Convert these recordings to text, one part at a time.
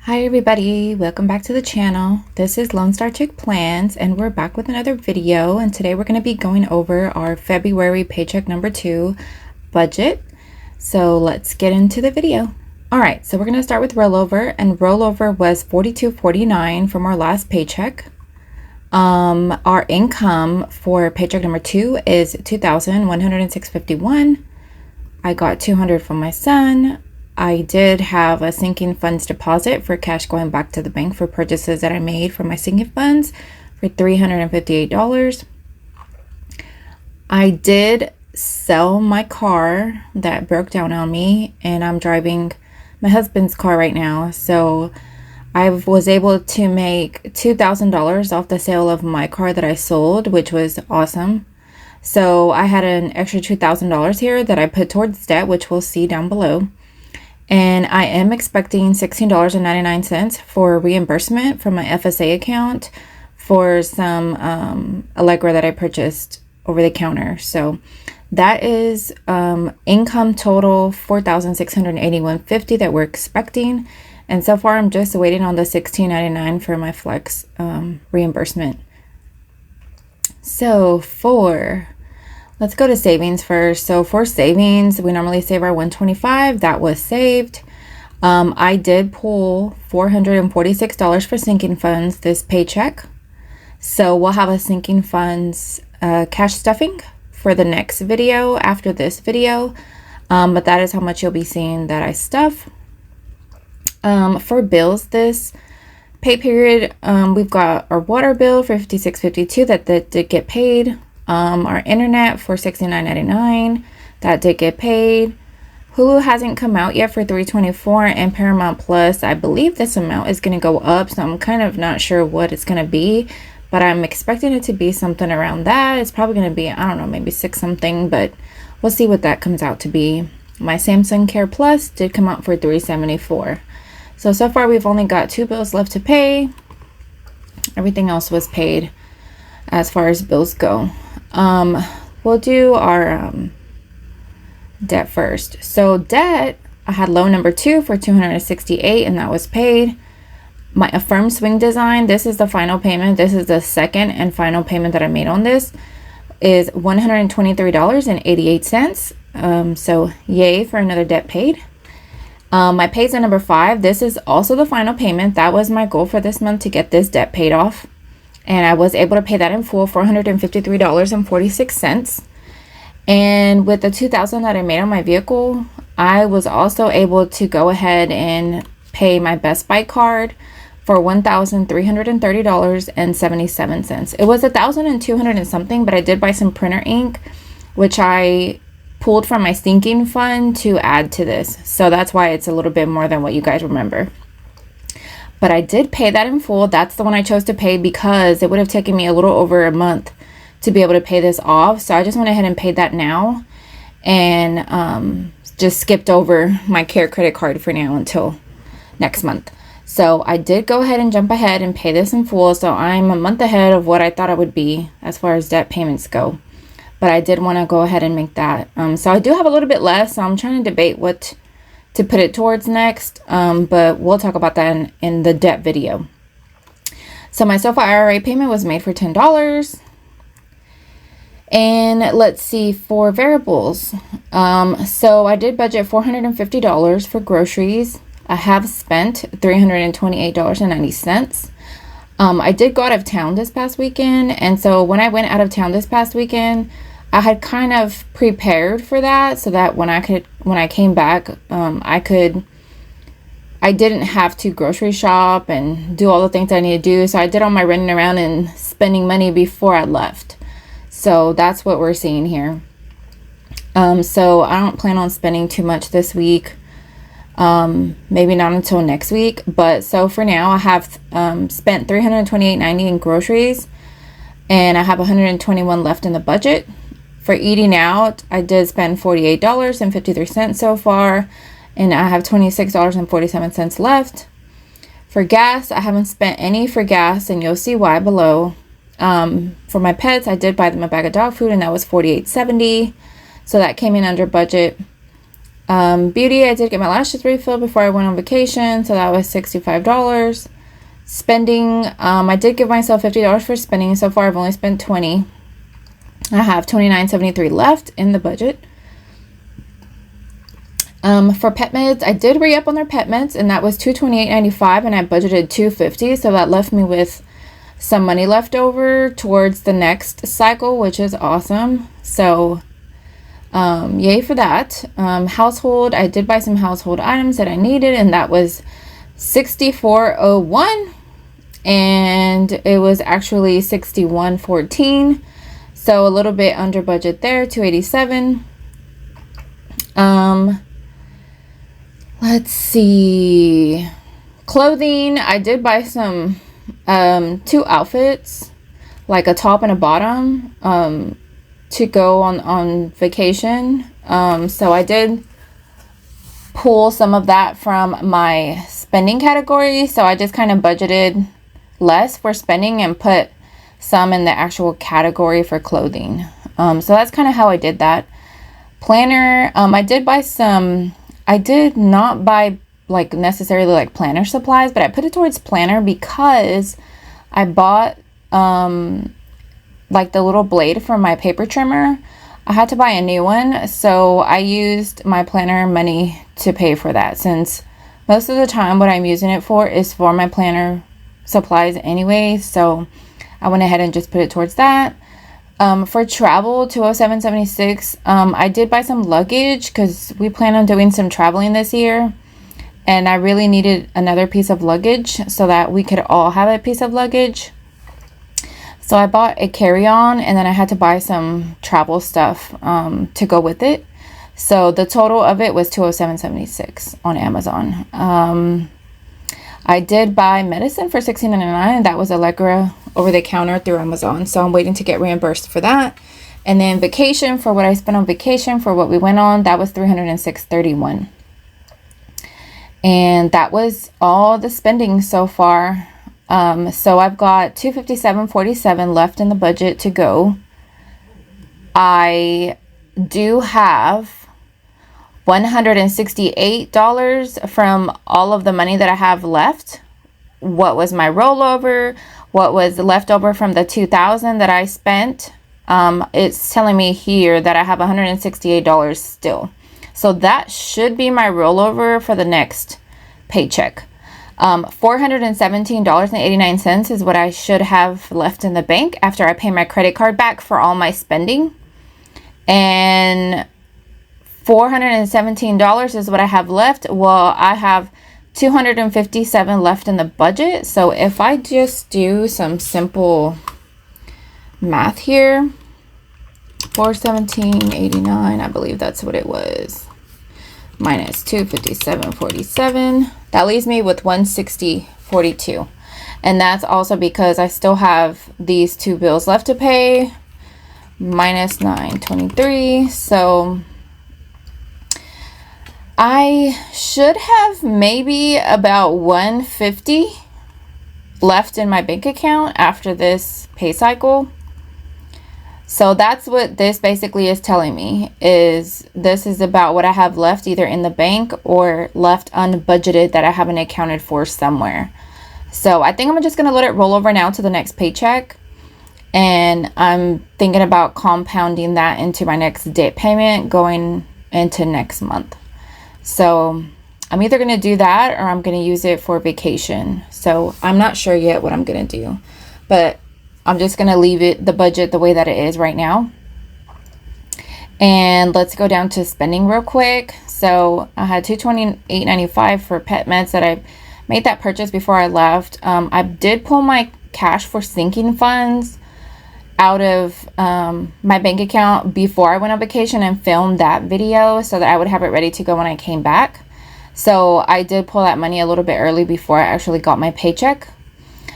Hi everybody, welcome back to the channel. This is Lone Star Chick Plans and we're back with another video, and today we're going to be going over our February paycheck number 2 budget. So let's get into the video. Alright, so we're going to start with rollover, and rollover was $42.49 from our last paycheck. Our income for paycheck number 2 is $2,106.51. I got $200 from my son. I did have a sinking funds deposit for cash going back to the bank for purchases that I made from my sinking funds for $358. I did sell my car that broke down on me, and I'm driving my husband's car right now. So I was able to make $2,000 off the sale of my car that I sold, which was awesome. So I had an extra $2,000 here that I put towards debt, which we'll see down below. And I am expecting $16.99 for reimbursement from my FSA account for some Allegra that I purchased over the counter. So that is income total $4,681.50 that we're expecting. And so far I'm just waiting on the $16.99 for my flex reimbursement. So let's go to savings first. So for savings, we normally save our $125. That was saved. I did pull $446 for sinking funds this paycheck. So we'll have a sinking funds cash stuffing for the next video after this video. But that is how much you'll be seeing that I stuff. For bills this pay period, we've got our water bill for $56.52 that did get paid. Our internet for $69.99 that did get paid. Hulu hasn't come out yet for $324, and Paramount Plus, I believe this amount is going to go up, so I'm kind of not sure what it's going to be, but I'm expecting it to be something around that. It's probably going to be, I don't know, maybe 6 something, but we'll see what that comes out to be. My Samsung Care Plus did come out for $374. So far we've only got 2 bills left to pay. Everything else was paid as far as bills go. We'll do our debt first. So debt, I had loan number 2 for $268, and that was paid. My Affirm Swing Design, this is the final payment. This is the second and final payment that I made on this, is $123.88. So yay for another debt paid. My pays at number 5, this is also the final payment. That was my goal for this month, to get this debt paid off. And I was able to pay that in full, $453.46. And with the $2,000 that I made on my vehicle, I was also able to go ahead and pay my Best Buy card for $1,330.77. It was $1,200 and something, but I did buy some printer ink, which I pulled from my sinking fund to add to this. So that's why it's a little bit more than what you guys remember. But I did pay that in full. That's the one I chose to pay because it would have taken me a little over a month to be able to pay this off. So I just went ahead and paid that now, and just skipped over my Care credit card for now until next month. So I did go ahead and jump ahead and pay this in full. So I'm a month ahead of what I thought I would be as far as debt payments go. But I did want to go ahead and make that. So I do have a little bit less. So I'm trying to debate what to put it towards next, but we'll talk about that in the debt video. So my SoFi IRA payment was made for $10. And let's see, for variables, so I did budget $450 for groceries. I have spent $328.90. I did go out of town this past weekend, and so when I went out of town this past weekend, I had kind of prepared for that, so that when I came back, I didn't have to grocery shop and do all the things I need to do. So I did all my running around and spending money before I left. So that's what we're seeing here. So I don't plan on spending too much this week. Maybe not until next week. But so for now, I have spent $328.90 in groceries, and I have $121 left in the budget. For eating out, I did spend $48.53 so far, and I have $26.47 left. For gas, I haven't spent any for gas, and you'll see why below. For my pets, I did buy them a bag of dog food, and that was $48.70, so that came in under budget. Beauty, I did get my lashes refilled before I went on vacation, so that was $65. Spending, I did give myself $50 for spending. So far I've only spent $20. I have $29.73 left in the budget. For pet meds, I did re-up on their pet meds, and that was $228.95, and I budgeted $250, so that left me with some money left over towards the next cycle, which is awesome. So yay for that. Household, I did buy some household items that I needed, and that was $64.01, and it was actually $61.14, so a little bit under budget there, $287. Let's see, clothing, I did buy some 2 outfits, like a top and a bottom, to go on vacation. So I did pull some of that from my spending category, so I just kind of budgeted less for spending and put some in the actual category for clothing. So that's kind of how I did that. Planner, I did buy some, I did not buy like necessarily like planner supplies, but I put it towards planner because I bought like the little blade for my paper trimmer. I had to buy a new one, so I used my planner money to pay for that, since most of the time what I'm using it for is for my planner supplies anyway, so I went ahead and just put it towards that. For travel, $207.76, I did buy some luggage because we plan on doing some traveling this year, and I really needed another piece of luggage so that we could all have a piece of luggage. So I bought a carry-on, and then I had to buy some travel stuff to go with it. So the total of it was $207.76 on Amazon. I did buy medicine for $16.99, and that was Allegra over the counter through Amazon. So I'm waiting to get reimbursed for that. And then vacation, for what I spent on vacation for what we went on, that was $306.31. And that was all the spending so far. So I've got $257.47 left in the budget to go. I do have $168 from all of the money that I have left. What was my rollover? What was left over from the $2,000 that I spent? It's telling me here that I have $168 still. So that should be my rollover for the next paycheck. $417.89 is what I should have left in the bank after I pay my credit card back for all my spending. And $417 is what I have left. Well, I have $257 left in the budget. So if I just do some simple math here, $417.89, I believe that's what it was, minus $257.47, that leaves me with $160.42. And that's also because I still have these 2 bills left to pay, minus $923. So I should have maybe about $150 left in my bank account after this pay cycle. So that's what this basically is telling me, is this is about what I have left either in the bank or left unbudgeted that I haven't accounted for somewhere. So I think I'm just going to let it roll over now to the next paycheck. And I'm thinking about compounding that into my next debt payment going into next month. So I'm either going to do that or I'm going to use it for vacation. So I'm not sure yet what I'm going to do, but I'm just going to leave it, the budget, the way that it is right now. And let's go down to spending real quick. So I had $228.95 for pet meds that I made that purchase before I left. I did pull my cash for sinking funds out of my bank account before I went on vacation and filmed that video so that I would have it ready to go when I came back. So I did pull that money a little bit early before I actually got my paycheck.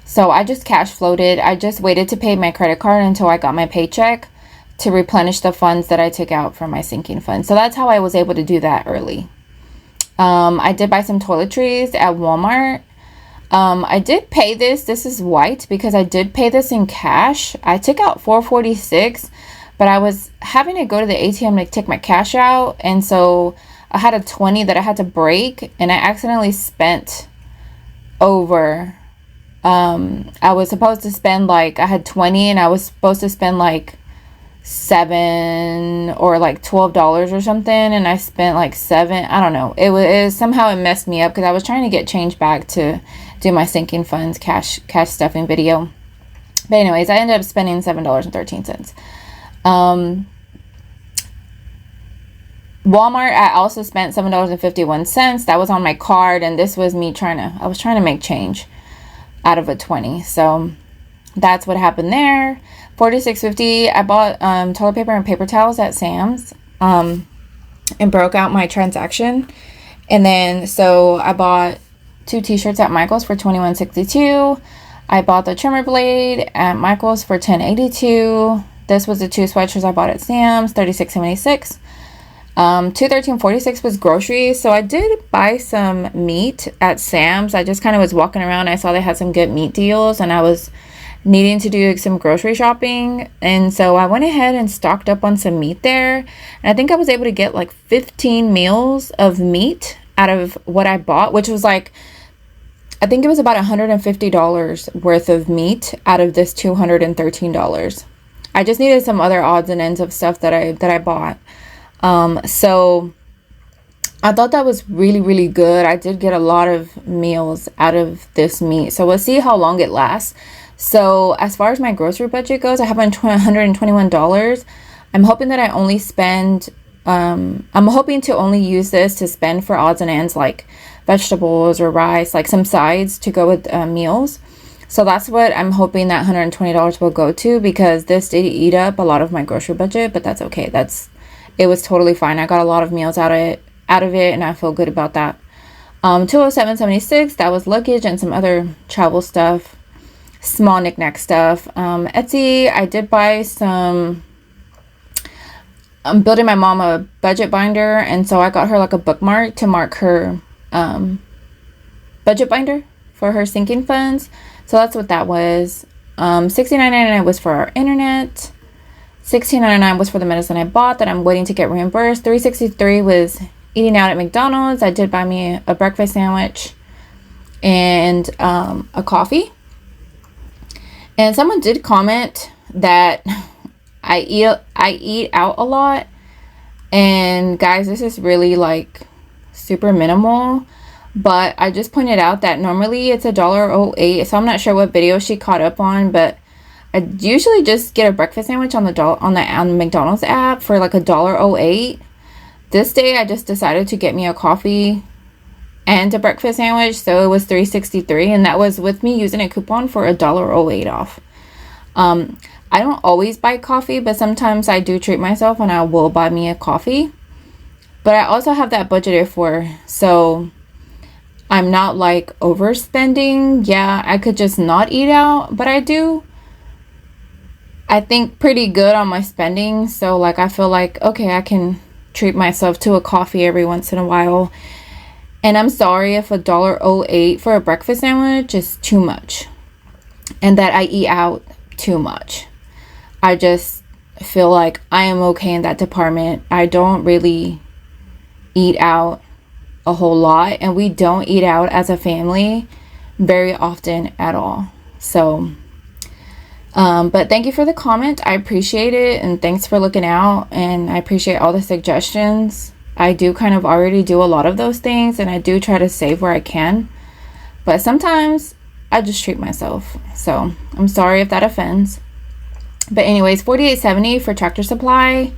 So I just cash flowed it. I just waited to pay my credit card until I got my paycheck to replenish the funds that I took out from my sinking fund. So that's how I was able to do that early. I did buy some toiletries at Walmart. I did pay this. This is white because I did pay this in cash. I took out $446, but I was having to go to the ATM to take my cash out. And so I had a 20 that I had to break, and I accidentally spent over. I was supposed to spend like, I had 20 and I was supposed to spend like $7 or like $12 or something, and I spent like 7. I don't know. It somehow it messed me up because I was trying to get change back to do my sinking funds cash stuffing video. But anyways, I ended up spending $7.13. Walmart, I also spent $7.51. That was on my card, and this was me I was trying to make change out of a 20. So that's what happened there. $46.50. I bought toilet paper and paper towels at Sam's, and broke out my transaction. And then so I bought 2 t-shirts at Michael's for $21.62. I bought the trimmer blade at Michael's for $10.82. This was the 2 sweatshirts I bought at Sam's, $36.76. $213.46 was groceries. So I did buy some meat at Sam's. I just kind of was walking around. I saw they had some good meat deals, and I was needing to do some grocery shopping, and so I went ahead and stocked up on some meat there, and I think I was able to get like 15 meals of meat out of what I bought, which was like, I think it was about $150 worth of meat out of this $213. I just needed some other odds and ends of stuff that I bought. So I thought that was really, really good. I did get a lot of meals out of this meat, so we'll see how long it lasts. So as far as my grocery budget goes, I have $121. I'm hoping that I only spend, I'm hoping to only use this to spend for odds and ends like vegetables or rice, like some sides to go with meals. So that's what I'm hoping that $120 will go to, because this did eat up a lot of my grocery budget, but that's okay. It was totally fine. I got a lot of meals out of it, and I feel good about that. $207.76, that was luggage and some other travel stuff. Small knickknack stuff. Etsy, I did buy some, I'm building my mom a budget binder, and so I got her like a bookmark to mark her budget binder for her sinking funds. So that's what that was. $69.99 was for our internet. $16.99 was for the medicine I bought that I'm waiting to get reimbursed. $3.63 was eating out at McDonald's. I did buy me a breakfast sandwich and a coffee. And someone did comment that I eat out a lot. And guys, this is really like super minimal. But I just pointed out that normally it's $1.08. So I'm not sure what video she caught up on, but I usually just get a breakfast sandwich on the McDonald's app for like $1.08. This day I just decided to get me a coffee and a breakfast sandwich, so it was $3.63, and that was with me using a coupon for $1.08 off. I don't always buy coffee, but sometimes I do treat myself and I will buy me a coffee. But I also have that budgeted for, so I'm not like overspending. Yeah, I could just not eat out, but I think pretty good on my spending. So like I feel like, okay, I can treat myself to a coffee every once in a while. And I'm sorry if $1.08 for a breakfast sandwich is too much and that I eat out too much. I just feel like I am okay in that department. I don't really eat out a whole lot, and we don't eat out as a family very often at all. So but thank you for the comment. I appreciate it, and thanks for looking out, and I appreciate all the suggestions. I do kind of already do a lot of those things, and I do try to save where I can, but sometimes I just treat myself. So I'm sorry if that offends. But anyways, $48.70 for Tractor Supply.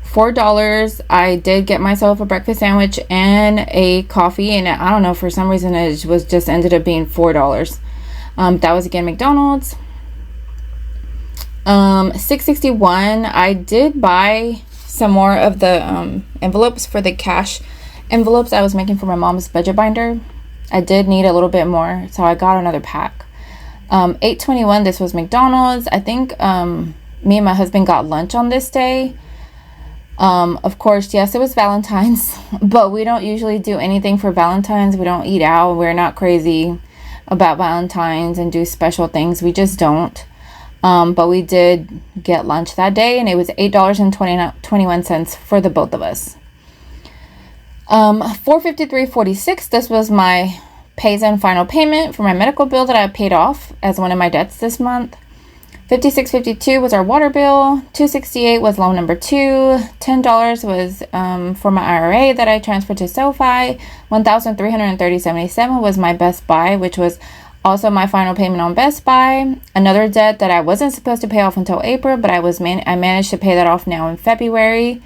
$4. I did get myself a breakfast sandwich and a coffee, and I don't know, for some reason it was just ended up being $4. That was again McDonald's. $6.61. I did buy some more of the envelopes for the cash envelopes I was making for my mom's budget binder. I did need a little bit more, so I got another pack. $8.21. This was McDonald's. I think me and my husband got lunch on this day. Of course, yes, it was Valentine's, but we don't usually do anything for Valentine's. We don't eat out. We're not crazy about Valentine's and do special things. We just don't. But we did get lunch that day, and it was $8.21 for the both of us. $453.46. This was my pays and final payment for my medical bill that I paid off as one of my debts this month. $56.52 was our water bill. $268 was loan number 2. $10 was for my IRA that I transferred to SoFi. $1,330.77 was my Best Buy, which was also my final payment on Best Buy. Another debt that I wasn't supposed to pay off until April, but I managed to pay that off now in February.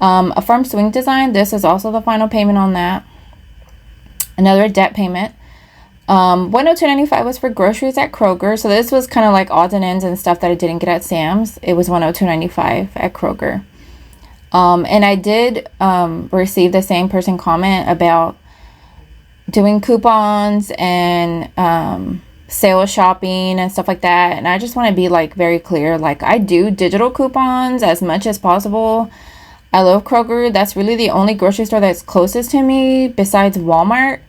A Firm Swing Design. This is also the final payment on that. Another debt payment. $102.95 was for groceries at Kroger. So this was kind of like odds and ends and stuff that I didn't get at Sam's. It was $102.95 at Kroger. And I did receive the same person comment about doing coupons and sale shopping and stuff like that. And I just want to be like very clear. Like, I do digital coupons as much as possible. I love Kroger. That's really the only grocery store that's closest to me besides Walmart.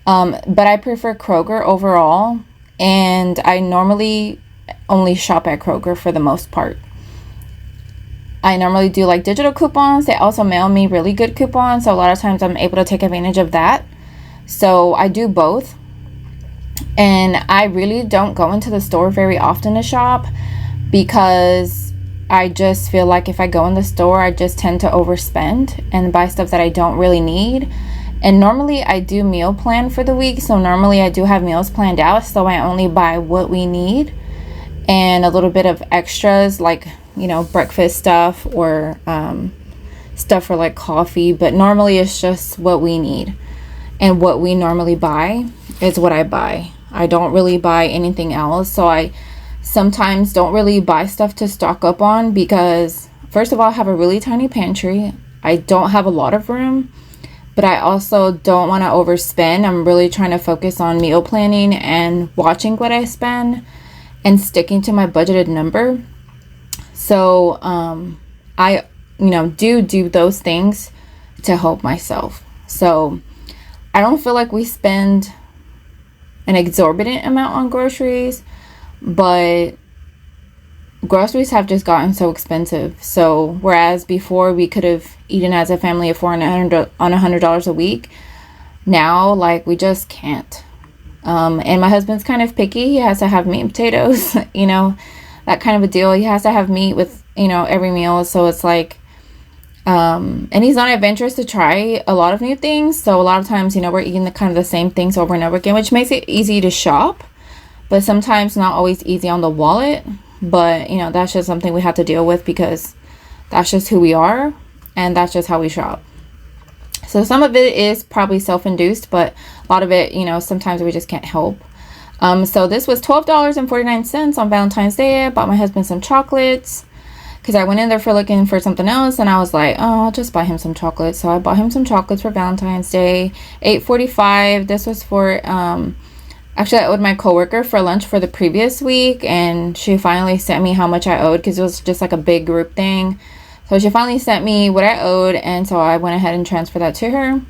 But I prefer Kroger overall. And I normally only shop at Kroger for the most part. I normally do like digital coupons. They also mail me really good coupons. So a lot of times I'm able to take advantage of that. So I do both. And I really don't go into the store very often to shop because I just feel like if I go in the store, I just tend to overspend and buy stuff that I don't really need. And normally I do meal plan for the week. So normally I do have meals planned out. So I only buy what we need and a little bit of extras like, you know, breakfast stuff or stuff for like coffee. But normally it's just what we need. And what we normally buy is what I buy. I don't really buy anything else. So I sometimes don't really buy stuff to stock up on because, first of all, I have a really tiny pantry. I don't have a lot of room, but I also don't want to overspend. I'm really trying to focus on meal planning and watching what I spend and sticking to my budgeted number. So I, do those things to help myself. So I don't feel like we spend an exorbitant amount on groceries, but groceries have just gotten so expensive. So whereas before we could have eaten as a family of four on $100 a week, now like we just can't. And my husband's kind of picky. He has to have meat and potatoes, that kind of a deal. He has to have meat with, every meal. So it's like, and he's not adventurous to try a lot of new things. So a lot of times, we're eating the same things over and over again, which makes it easy to shop, but sometimes not always easy on the wallet. But, that's just something we have to deal with because that's just who we are and that's just how we shop. So some of it is probably self-induced, but a lot of it, sometimes we just can't help. So this was $12.49 on Valentine's Day. I bought my husband some chocolates because I went in there for looking for something else and I was like, oh, I'll just buy him some chocolates. So I bought him some chocolates for Valentine's Day. $8.45. This was for, actually I owed my coworker for lunch for the previous week and she finally sent me how much I owed because it was just like a big group thing. So she finally sent me what I owed and so I went ahead and transferred that to her.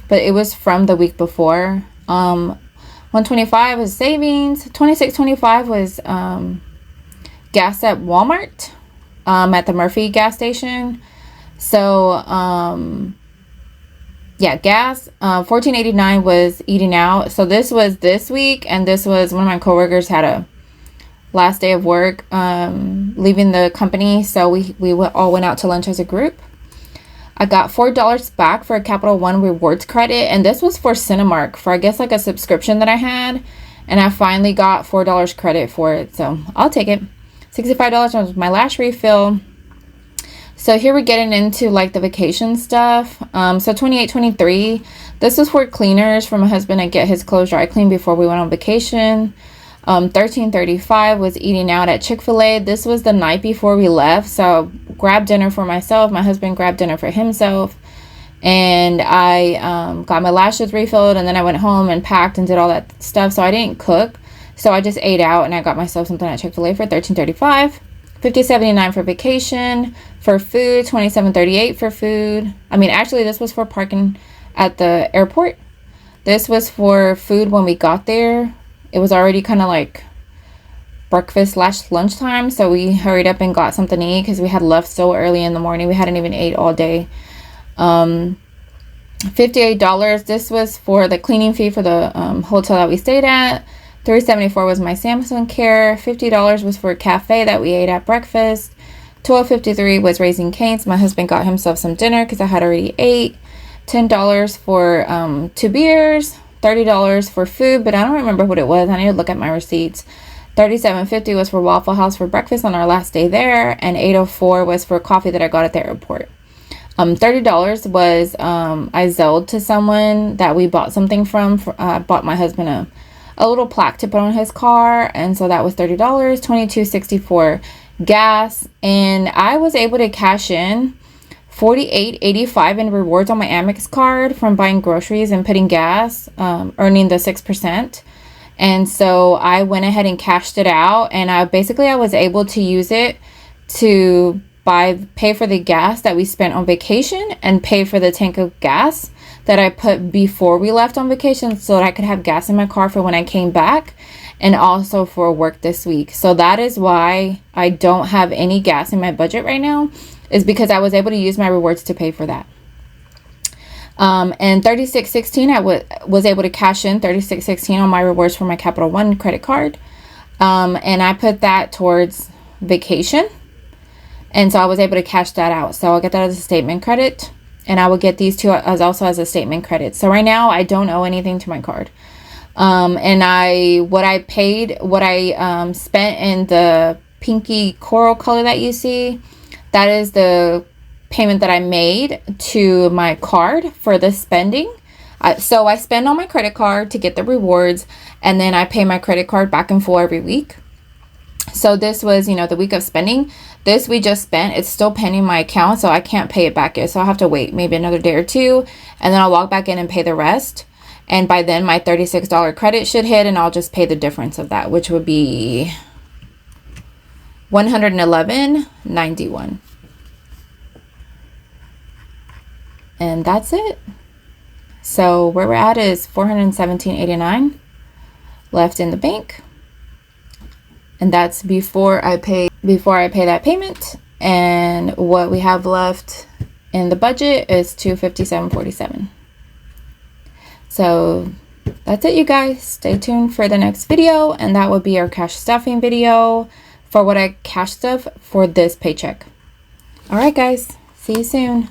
But it was from the week before. $125 was savings. $26.25 was gas at Walmart. At the Murphy gas station. So gas. $14.89 was eating out. So this was this week, and this was one of my coworkers had a last day of work, leaving the company. So we all went out to lunch as a group. I got $4 back for a Capital One rewards credit, and this was for Cinemark for I guess like a subscription that I had, and I finally got $4 credit for it. So I'll take it. $65 was my last refill. So here we're getting into like the vacation stuff. So $28.23. This was for cleaners for my husband to get his clothes dry clean before we went on vacation. $13.35 was eating out at Chick-fil-A. This was the night before we left. So grabbed dinner for myself. My husband grabbed dinner for himself. And I got my lashes refilled and then I went home and packed and did all that stuff. So I didn't cook. So I just ate out and I got myself something at Chick-fil-A for $13.35. $50.79 for vacation. For food, $27.38 for food. Actually, this was for parking at the airport. This was for food when we got there. It was already kind of like breakfast / lunchtime. So we hurried up and got something to eat because we had left so early in the morning. We hadn't even ate all day. $58. This was for the cleaning fee for the hotel that we stayed at. $374 was my Samsung Care. $50 was for a cafe that we ate at breakfast. $12.53 was Raising Cane's. My husband got himself some dinner because I had already ate. $10 for 2 beers. $30 for food, but I don't remember what it was. I need to look at my receipts. $37.50 was for Waffle House for breakfast on our last day there, and $8.04 was for coffee that I got at the airport. $30 was I Zelled to someone that we bought something from. Bought my husband a little plaque to put on his car, and so that was $30. $22.64 gas, and I was able to cash in $48.85 in rewards on my Amex card from buying groceries and putting gas, earning the 6%. And so I went ahead and cashed it out, and I was able to use it to pay for the gas that we spent on vacation and pay for the tank of gas that I put before we left on vacation so that I could have gas in my car for when I came back, and also for work this week. So that is why I don't have any gas in my budget right now, is because I was able to use my rewards to pay for that. And $36.16, I was able to cash in $36.16 on my rewards for my Capital One credit card. And I put that towards vacation. And so I was able to cash that out. So I'll get that as a statement credit. And I will get these two as also as a statement credit. So right now I don't owe anything to my card. And what I spent in the pinky coral color that you see, that is the payment that I made to my card for the spending. So I spend on my credit card to get the rewards, and then I pay my credit card back in full every week. So this was, the week of spending. This we just spent. It's still pending my account, so I can't pay it back yet. So I'll have to wait maybe another day or two, and then I'll log back in and pay the rest. And by then my $36 credit should hit, and I'll just pay the difference of that, which would be $111.91. And that's it. So where we're at is $417.89 left in the bank. And that's before I pay that payment. And what we have left in the budget is $257.47. So that's it, you guys. Stay tuned for the next video, and that will be our cash stuffing video for what I cash stuff for this paycheck. All right, guys. See you soon.